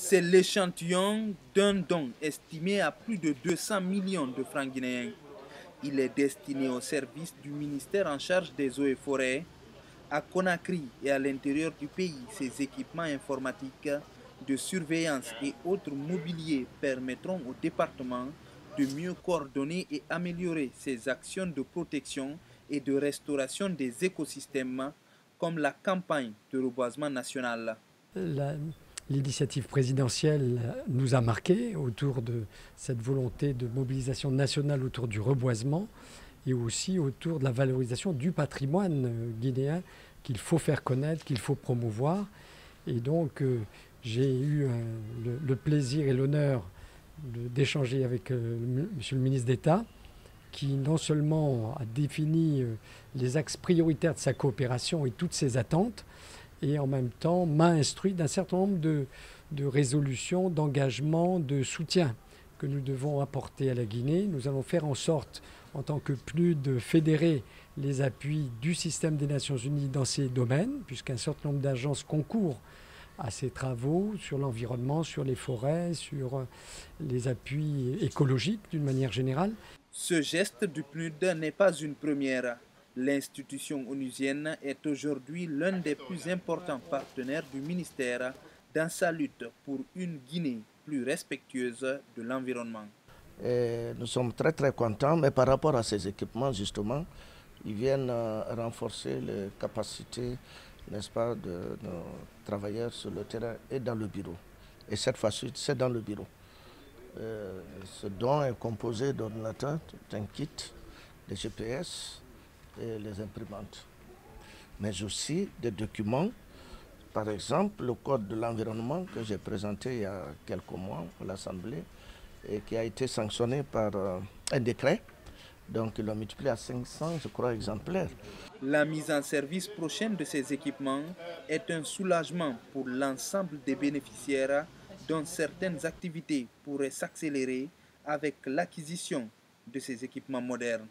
C'est l'échantillon d'un don estimé à plus de 200 millions de francs guinéens. Il est destiné au service du ministère en charge des eaux et forêts. À Conakry et à l'intérieur du pays, ces équipements informatiques de surveillance et autres mobiliers permettront au département de mieux coordonner et améliorer ses actions de protection et de restauration des écosystèmes, comme la campagne de reboisement national. L'initiative présidentielle nous a marqués autour de cette volonté de mobilisation nationale autour du reboisement et aussi autour de la valorisation du patrimoine guinéen qu'il faut faire connaître, qu'il faut promouvoir. Et donc j'ai eu le plaisir et l'honneur d'échanger avec Monsieur le ministre d'État, qui non seulement a défini les axes prioritaires de sa coopération et toutes ses attentes, et en même temps m'a instruit d'un certain nombre de résolutions, d'engagements, de soutien que nous devons apporter à la Guinée. Nous allons faire en sorte, en tant que PNUD, de fédérer les appuis du système des Nations Unies dans ces domaines, puisqu'un certain nombre d'agences concourent à ces travaux sur l'environnement, sur les forêts, sur les appuis écologiques d'une manière générale. Ce geste du PNUD n'est pas une première. L'institution onusienne est aujourd'hui l'un des plus importants partenaires du ministère dans sa lutte pour une Guinée plus respectueuse de l'environnement. Nous sommes très contents, mais par rapport à ces équipements, justement, ils viennent renforcer les capacités, n'est-ce pas, de nos travailleurs sur le terrain et dans le bureau. Et cette fois-ci, c'est dans le bureau. Ce don est composé d'ordinateurs, d'un kit, des GPS et les imprimantes. Mais aussi des documents, par exemple le code de l'environnement que j'ai présenté il y a quelques mois à l'Assemblée et qui a été sanctionné par un décret. Donc il l'a multiplié à 500, je crois, exemplaires. La mise en service prochaine de ces équipements est un soulagement pour l'ensemble des bénéficiaires dont certaines activités pourraient s'accélérer avec l'acquisition de ces équipements modernes.